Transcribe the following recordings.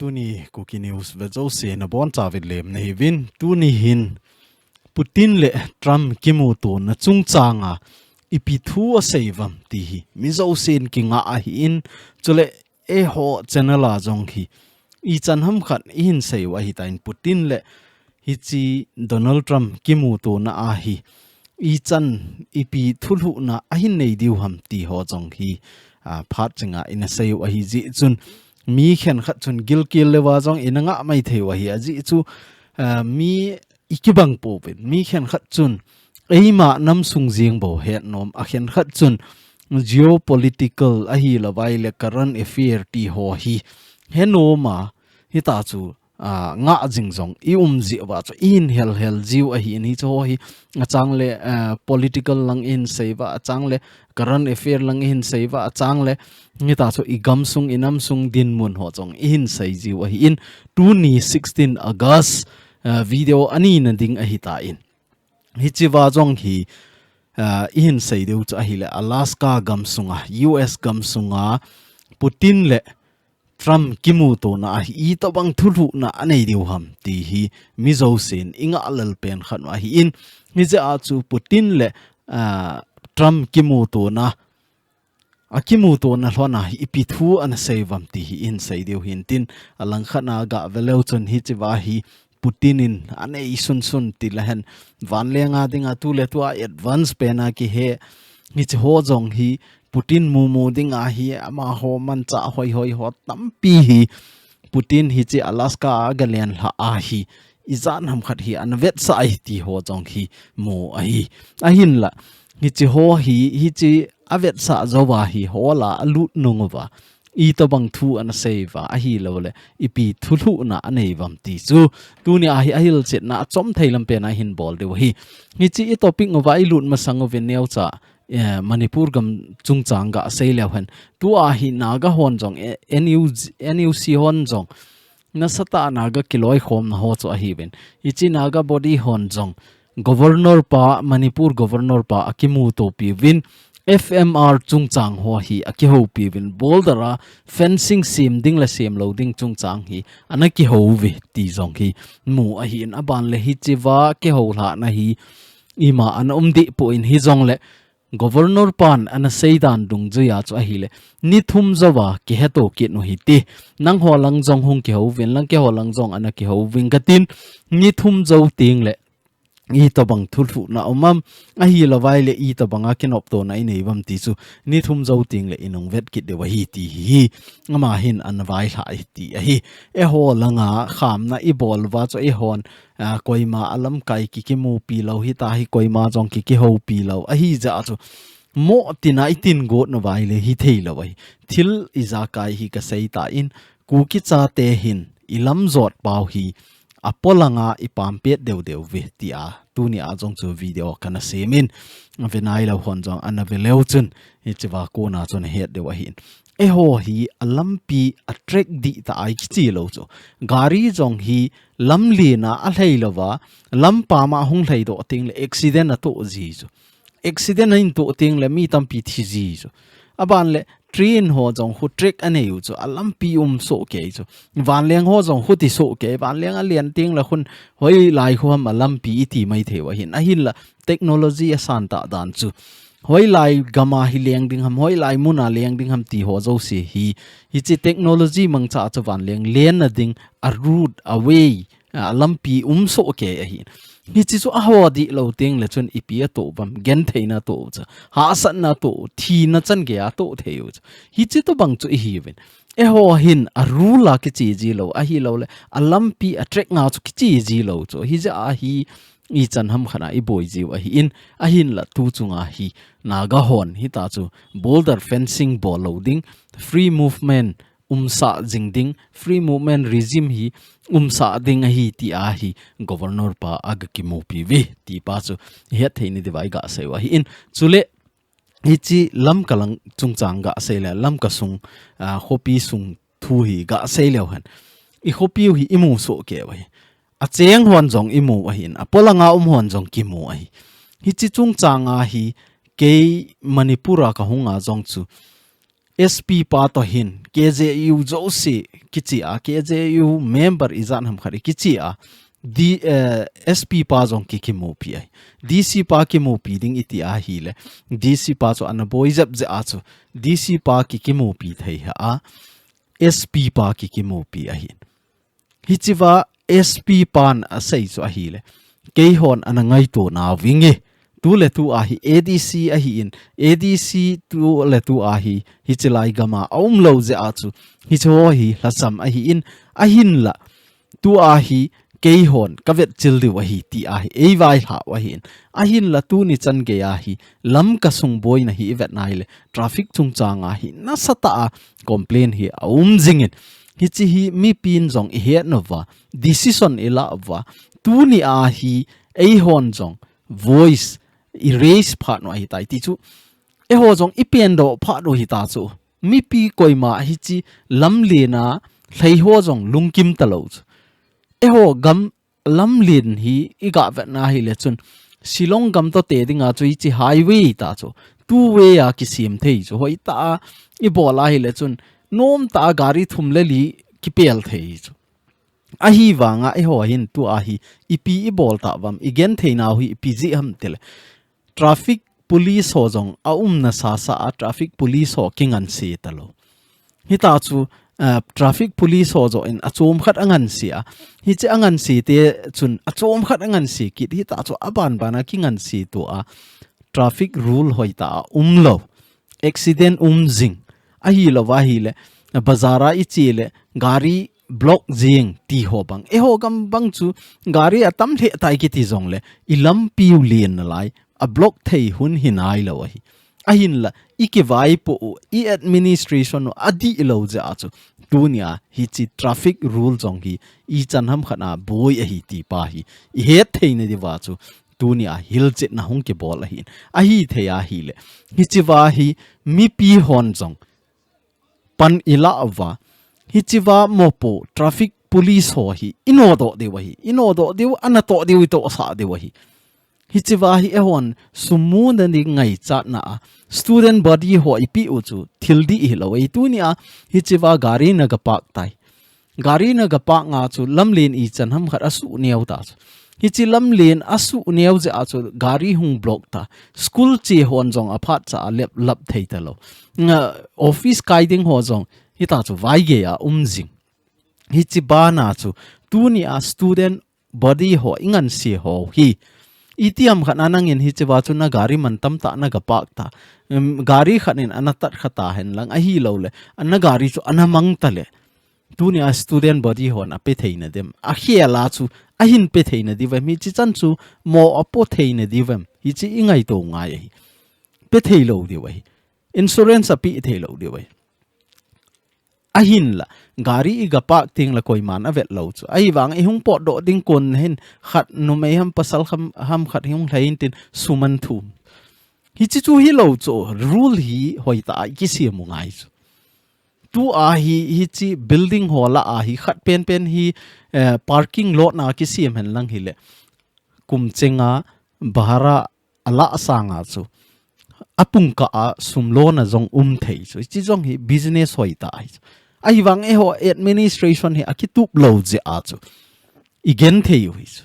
tuni cookie news vezo se na bon chawit lem nei vin tuni hin Putin le Trump kimuto na chungchanga ipithu a seivam ti hi mizo sen kinga a hi in chule e ho channela jong hi I chan ham khat in seiwa hi tain Putin le hi chi Donald Trump kimuto na a hi I chan ipi thulhu na a hin nei diu ham ti ho jong hi phat chinga in a seiwa hi ji chun mi khen khat chun gil kil lewa jong inanga mai thewa hi aji chu mi ikibang po pin mi khen khat chun eima nam sung jing bo het nom a khen khat chun geopolitical a hi lawai le current affair ti ho hi henoma hi ta chu nga jing jong I ji wa chu in hel jiu a hi ni chu hi achang le political lang in seiwa achang le current affair lang in seiwa achang le ni ta chu igam sung inam sung din mun ho chong in sei jiu a hi in 16 August video ani na ding a hi ta in hi chiwa jong hi in sei deu chu a hi le Alaska gam sunga US gam sunga Putin le Trump kimuto na hi to bang thulu na anei diu ham ti hi mizo sen inga lal pen khan wa hi in mi ja chu Putin le Trump kimuto na akimuto na hlona hi ipithu an seivam ti hi in sei diu hin tin alang khana ga veleu chun hi chiwa hi Putinin anei sun ti lahen van lenga dinga tu le tu advance pena ki he ni ho jong hi Putin mu dinga hi ama ho man cha hoi ho tampi hi Putin hi chi Alaska galian la a hi izan ham khat hi an vet sai ti ho jong hi mu a hi a hin la ni chi ho hi chi avet sa zowa hi hola alut nungwa I to bang thu an seiva a hi lo le ipi thulu na anei vam ti chu tu ni a hi a hil chet na chom theilam pe na hin bol de hi ni chi I topic ngwa I lut ma sang of neu cha Manipur gam chungchang ga seilaw han tu a hi naga hon jong NUC hon jong na sata naga kiloi khom na ho chu a hi ben ichi naga body hon jong governor pa Manipur governor pa akimu to pi win FMR chungchang ho hi akiho pi win boldara fencing sim ding la sim loading chungchang hi anaki ho we ti jong hi mu a hi an aban le hi chiwa ke ho la na hi ima an umdi po in hi jong le Governor pan ana seidan dung juya chu a hi le ni thum zawa ki heto ki no hi ti nang ho lang jong hung ki ho wen lang ke ho lang jong ana ki ho wing gatin ni thum zo ting le I to bang thulu na omam a hi lawai le I to banga kinop to na nei bam ti chu ni thum zo ting le inong vet kit de wa hi ti hi ngama hin an vai hai ti a hi e ho langa kham na I bol wa cho e hon koima alam kai ki mu pi lo hi ta hi koima jong ki ho pi lo a hi ja chu mo tina itin go no vai le hi thei lo wai thil iza kai hi ka sei ta in ku ki cha te hin ilam zot pau hi apolanga ipam pet deu ve ti a tu ni a jong chu video kana semin venai lo hon jong ana veleu chun hi chiwa ko na chun het de wa hin e ho hi alampi attract di ta ai chi lo chu gari jong hi lamli na a hlei lowa lampa ma hung hlei do ting le accident a to ji chu accident in to ting le mi tampi thi ji chu aban le train ho jong hu trek anei chu alampi so ke chu van leng ho jong hu ti so ke van leng a lian ting la khun hoi lai hu ham alampi ti mai thewa hin a hin la technology a san ta dan chu hoi lai gama hi leng ding ham hoi lai muna leng ding ham ti ho zo se hi chi technology mang cha chu van leng len na ding a root away alampi so ke a hin hi chi chu a ho di lo ting le chun ipia to bam gen theina to cha ha san na to thi na chan ge a to theu hi chi to bang chu hi ven e ho hin a rula ki chi ji lo a hi lo le a lampi a trek nga chu ki chi ji lo chu hi ja a hi I chan ham khana I boy ji wa hi in a hin la tu chunga hi naga hon hi ta chu boulder fencing ball loading free movement sa jingding free movement regime hi sa ding hi ti a hi governor pa ag ki mo pi ve ti pa chu he theini divai ga se wa hi in chule hi chi lam kalang chungchang ga se la lam ka sung hopi sung thu hi ga se le han I hopi hi imu so ke wa a cheng hon jong imu a hin a polanga hon jong ki mu ai hi chi chungchanga hi ke Manipura ka hunga jong chu SP pa to hin KJU zo se kichi a KJU member izan ham khari kichi a di SP pa zong ki mo pi ai DC pa ki mo pi ding iti a hi le DC pa so an boy zap ze a so DC pa ki mo pi thei ha SP pa ki mo pi a hi hichiwa SP pan a sei so a hi le ke hon an ngai to na winge tu le tu a hi ADC a hi in ADC tu le tu a hi hichilai gama lo ze a chu hi cho hi lasam a hi in a hin la tu a hi ke hon kavet chil di wa hi ti a hi ei vai ha wa hin a hin la tu ni chan ge a hi lam ka sung boy na hi vet nai le traffic chung changa hi na sata a complain hi jingin hi chi hi mi pin jong hi no wa decision ila wa tu ni a hi ei hon jong voice erase part no hi tai ti chu e ho jong ipen do pha do hi ta chu mi pi koima hi chi lam le na thlei ho jong lungkim talo e ho gam lam lin hi iga vet na hi le chun silong gam to te dinga chu chi highway ta chu two way a ki sim thei chu hoi ta i bola hi le chun nom ta gari thum le li ki pel thei chu a hi wanga e ho hin tu a hi ipi i bol ta wam igen theina hi ipi ji ham tel traffic police ho jong a na sa a traffic police ho kingan se talo hi ta chu traffic police ho zo in achom khat angan sia hi che angan si te chun achom khat angan si ki hi ta chu aban bana kingan si to a traffic rule hoita lo accident jing a hi lo wa hi le bazara i chile gari block jing ti ho bang e ho gam bang chu gari atam the tai ki ti jong le ilam piu lien lai a block thei hun hinai lo hi a hin la iki vai po I administration adi lo ja chu dunia hi chi traffic rule jong hi I chan ham khana boy a hi ti pa hi I he thei ne di wa chu dunia hil che na hung ke bol hi a hi theya hi le hi chi wa hi mi pi hon jong pan ila awa hi chi wa mopo traffic police ho hi inodo de wa hi inodo de anato de to sa de wa hi hi chi wa hi ehon sumu na ni ngai cha na student body ho ipi u chu thildi hi lo ei tu nia hi chi wa gari na ga pak tai gari na ga pak nga chu lamlin I chan ham khat asu neu ta hi chi lamlin asu neu je a chu gari hung block ta school chi hon jong aphat cha lep lap thei ta lo nga office kaiding ho jong hi ta chu vai ge ya jing hi chi ba na chu tu ni a student body ho ingan si ho hi itiam khan anangin hi chewa chu na gari man tam ta na ga pak ta gari khanin anatat khata hen lang a hi lo le an gari chu anamang ta le dunia student body ho na pe theina dem a hiala chu a hin pe theina diwem hi chi chan chu mo apo theina diwem hi chi ingai to ngai hi pe theilo diwai insurance api theilo diwai a hin la gari I ga pak ting la koi man avet lo chu ai wang I hung pot do ding kon hen khat no mai ham pasal ham khat hung lain tin suman thum hi chi chu hi lo chu rule hi hoita ki si mu ngai chu tu a hi chi building hola a hi khat pen hi parking lot na ki si hen lang hi le kum chenga bahara ala asanga chu apung ka a sumlo na jong thei chu chi jong hi business hoita ai wang e ho administration hi akitup lo je a chu igen thei hui chu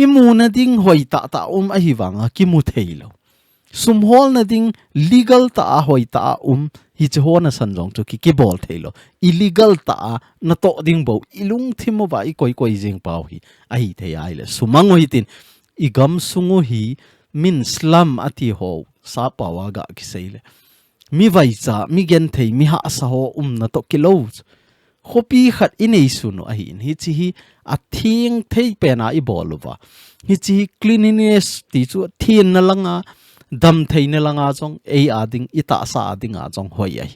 imuna ding hoita ta a hi wang a ki mu thei lo sum hol na ding legal ta a hoita hi che ho na san jong chu ki bol thei lo illegal ta na to ding bo ilung thimo ba I koi jing pau hi a hi thei ai le sumang hi tin I gam sungu hi min slam ati ho sa pawa ga ki seile mi vai cha mi gen thei mi ha sa ho na to kilo khopi khat inei suno a hin hi chi hi a thing thei pe na I bolwa hi chi cleanliness ti chu thin na langa dam thei na langa jong ei ading ita sa ading a jong hoi ai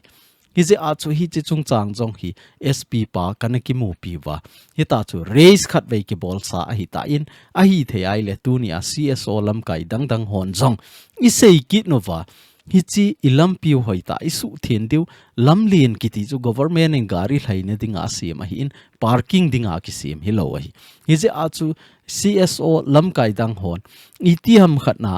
hi je a chu hi chi chung chang jong hi SP pa kan ki mu pi wa hi ta chu race khat ve ki bol sa a hi ta in a hi thei ai le tu ni a CSO lam kai dang hon jong I sei ki no wa hi chi ilam piu hoita isu thien diu lam lien kiti chu government in gari thaine dinga sim hi in parking dinga ki sim hi lo hi hi je a chu CSO lam kai dang hon iti ham khatna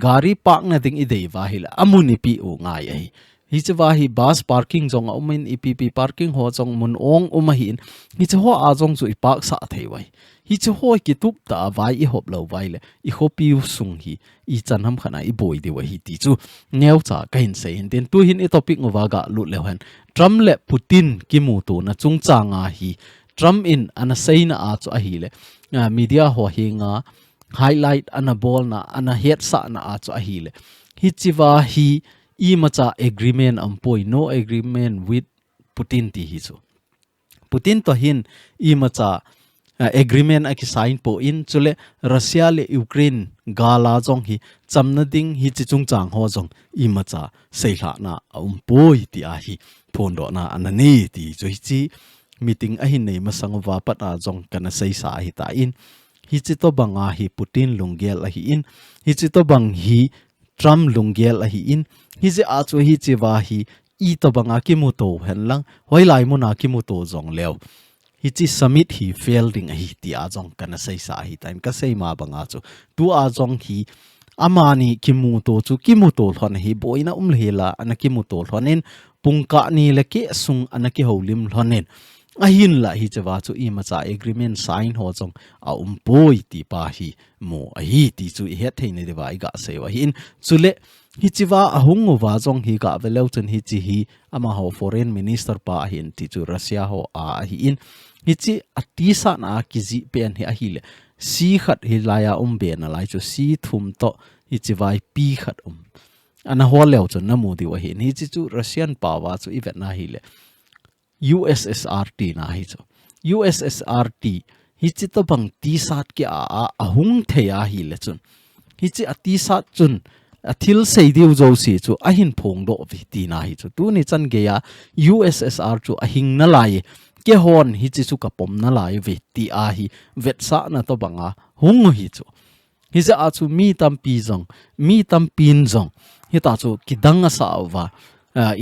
gari park na ding idei wa hi la amuni pi u ngai ai hi chewa hi bus parking jong umin EPP parking ho jong mun ong umahin hi chewa a jong chu ipak sa theiwai hi chewa ki tup ta vai I hop lo vai le I hopi sung hi I chan ham khana I boi de wa hi ti chu neu cha ka hin se hin ten tu hin I topic ngwa ga lu le han Trump le Putin ki mu tu na chung changa hi Trump in ana seina a chu a hi le media ho hi nga highlight ana ball na ana head sa na a chu a hi le hi chiwa hi macha agreement ampoi no agreement with Putin ti hi chu Putin to hin macha agreement aki sign po in chule Russia le Ukraine gala jong hi chamna ding hi chi chung chang ho jong macha seila na poi ti a hi phondo na anani ti chu chi meeting a hin nei masangwa pat a jong kana sei sa hi ta in hi chi to banga hi Putin lunggel a hi in hi chi to bang hi Trump lunggel a hi in hi je a chu hi chi wa hi to banga ki mu to hen lang hoi lai mu na ki mu to jong leo hi chi summit hi fielding hi ti a jong kana sei sa hi time ka sei ma banga chu tu a jong hi amani ki mu to thon hi boina hela ana ki mu to thonin pungka ni le ke sung ana ki holim thonin ahin la hi chawa chu macha agreement sign ho jong a poi ti pa hi mo a hi ti chu he theine de wa ga se wa hin chule hi chiwa ahung wa jong hi ga velo chen hi chi hi ama ho foreign minister pa hin ti chu Russia ho a hi in hi chi atisa na kizi pen hi a hi le si khat hi laya be na lai chu si thum to hi chi vai pi khat ana ho leo chu na mu di wa hi ni chi chu Russian pa wa chu event na hi le USSRT na hi chu USSRT hi chi to bang ti sat ki a ahung theya hi le chun hi chi ati sat chun athil sei diu zo si chu ahin phong do vi ti na hi chu tu ni chan ge ya USSR chu ahing na lai ke hon hi chi chu ka pom na lai vi ti a hi vet sa na to banga hung hi chu hi za a chu mi tam pin zong hi ta chu kidang a sa wa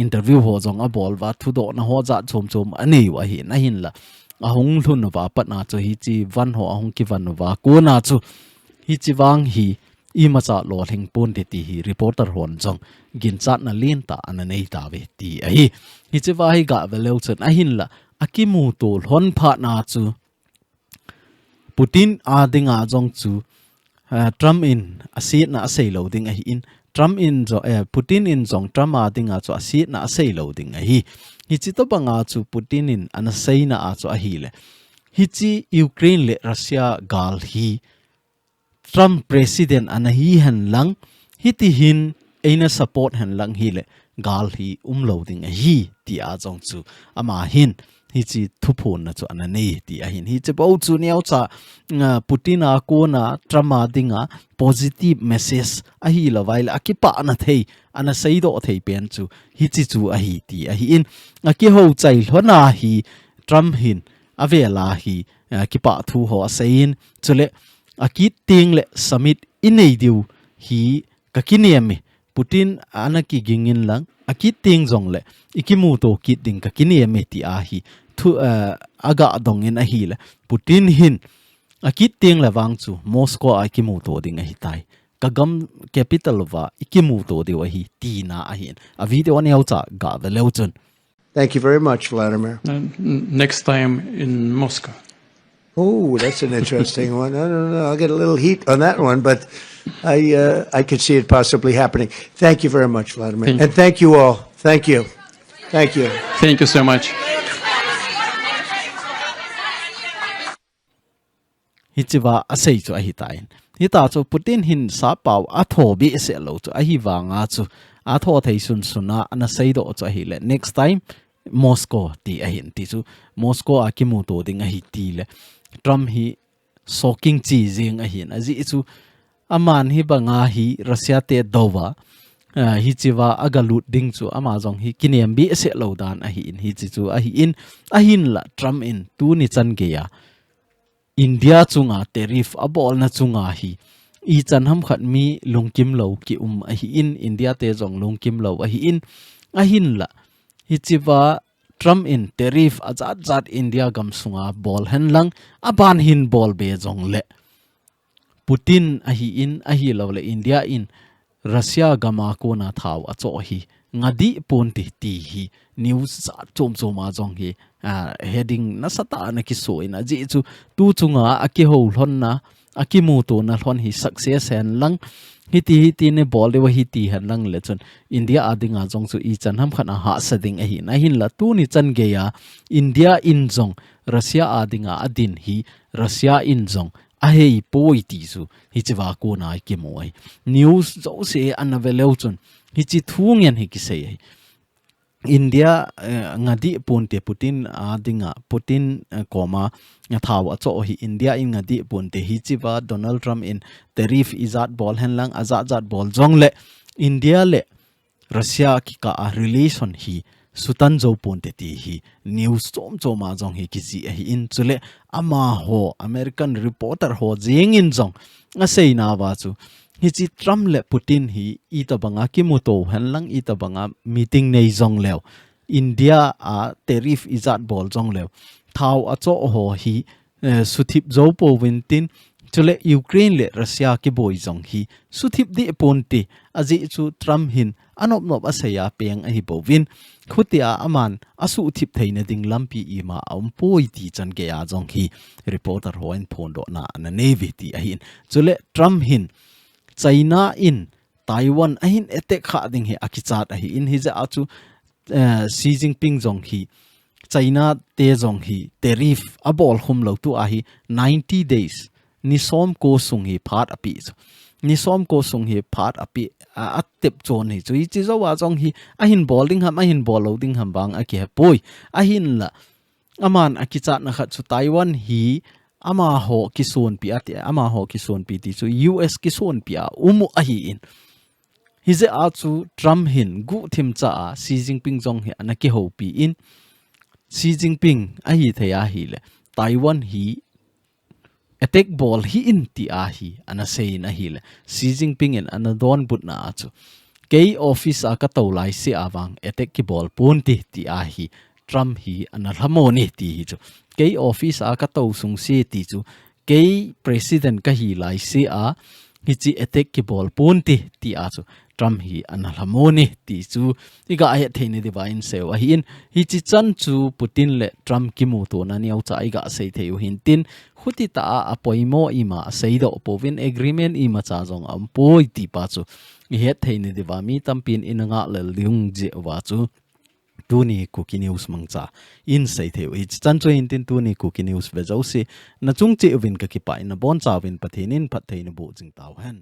interview ho jong a bol wa thu do na ho za chom ani wa hi na hin la ahung thun wa pat na chu hi chi van ho ahung ki van wa ko na chu hi chi wang hi macha lo thing pon de ti hi reporter hon jong gin chat na lin ta an nei ta ve ti ai hi chi wa hi ga veleu chen a hin la akimu to hon pha na chu Putin a dinga jong chu Trump in asit na sei lo ding a hi in Trump in zo Putin in jong Trump a dinga chu asit na sei lo ding a hi chi to banga chu Putin in an sei na a chu a hi le hi chi Ukraine le Russia gal hi Trump president ana hi han lang hi ti hin aina support han lang hi le gal hi loading a hi ti a jong chu ama hin hi chi thupon na chu ana nei ti a hin hi che bo chu niau cha Putin a ko na Trump a dinga positive message a hi la vai la ki pa na thei ana sei do thei pen chu hi chi chu a hi ti a hi in a ki ho chai hlona hi Trump hin avela hi ki pa thu ho sein chule akit ting le summit inei diu hi kakiniami Putin anaki gingin lang akit ting jong le ikimu to kit ding kakiniami ti a hi thu aga dongin a hi le Putin hin akit ting le wang chu Moscow ikimu to ding a hi tai kagam capital wa ikimu to de wa hi ti na a hin a video ne aucha ga the leuchun. Thank you very much, Vladimir. Next time in Moscow. Oh, that's an interesting one. I don't know. I'll get a little heat on that one, but I could see it possibly happening. Thank you very much, Vladimir. And thank you all. Thank you. Thank you. Thank you so much. Hichiwa asay chu ahi tain. Hita chu Putin hin sa pau atho bi se lo chu ahi wanga chu atho thei sun suna ana sei do chu ahi le next time Moscow ti ahin ti chu Moscow akimu to ding ahi ti le Trump hi shocking chi jing ahin aji chu aman hi banga hi Russia te dowa hi chiwa agalut ding chu ama jong hi kiniam bi se lo dan ahi in hi chi chu ahi in ahin la Trump in tu ni chan ge ya India chunga tariff abol na chunga hi I chan ham khat mi lungkim lo ki ahi in India te jong lungkim lo ahi in ahin la hi chiwa Trump in tariff azat India gam sunga bol hen lang aban hin bol be jong le Putin ahi in ahi lo le India in Russia gama ko na thau acho hi ngadi ponti ti hi news sa chom jong hi heading na sata na ki soina ji chu tu chunga aki ho hlon na aki mu to na hlon hi success hen lang hiti ne bol de wa hiti han lang le chon India adinga jong chu I chan ham khana ha sading a hi na hin la tu ni chan ge ya India in jong Russia adinga adin hi Russia in jong a hei poi ti su hi chiwa ko na ki moi news zo se anaveleu chon hi chi thungen hi ki se India ngadi ponte Putin adinga Putin koma thaw acho hi India in ngadi ponte hi chiwa Donald Trump in tariff izat bol henlang azat bol jong le India le Russia ki ka relation hi sutan zo ponte ti hi news choma jong hi ki ji hi in chule ama ho American reporter ho jing in jong a sei na wa chu hi chi Trump le Putin hi ita banga ki MUTO hanlang ita banga meeting nei jong lew India a tariff izat bol jong lew thaw acho ho hi suthip zo po wintin chule Ukraine le Russia ki boy jong hi suthip di ponti aji chu Trump hin anop asaya peng a hi bowin khutia aman asu thip theina ding lampi ima poi ti chan ke a jong hi reporter hoin phone do na navy ti a hin chule Trump hin China in Taiwan a hin attack kha ding he akichat a hi in hi ja achu Xi Jinping jong hi China te jong hi tariff abol khum lo tu a hi 90 days ni som ko sung hi phat api ni som ko sung hi phat api atep chon hi chui chi zo wa jong hi a hin bowling ham a hin ball loading ham bang a ki poi a hin la aman akichat na khat chu Taiwan hi ama ho ki son pi ati ama ho ki son pi ti chu US ki son pi a umu a hi in hi ze a chu Trump hin gu thim cha a Xi Jinping jong hi anaki ho pi in Xi Jinping a hi theya hi le Taiwan hi attack ball hi in ti a hi ana sei na hi le Xi Jinping in anadon but na chu ke office a ka to lai se awang attack ki ball pon ti a hi Trump hi analhamoni ti hi chu ke office a ka to sung se ti chu ke president ka hi lai se a hi chi attack ki ball pon ti a chu Trump hi analhamoni ti chu iga a theine divine seu a hin hi chi chan chu Putin le Trump ki mu to na niau cha iga sei theu hin tin khuti ta a poimo ima sei do povin agreement ima cha jong am poi ti pa chu he theine diva mi tampin inanga le liung je wa chu tuni cookie news mangcha in sei theu hi chan chu in tin tuni cookie news ve zo se na chung che win ka ki pa in bon cha win pathin in phat thein bu jing taw han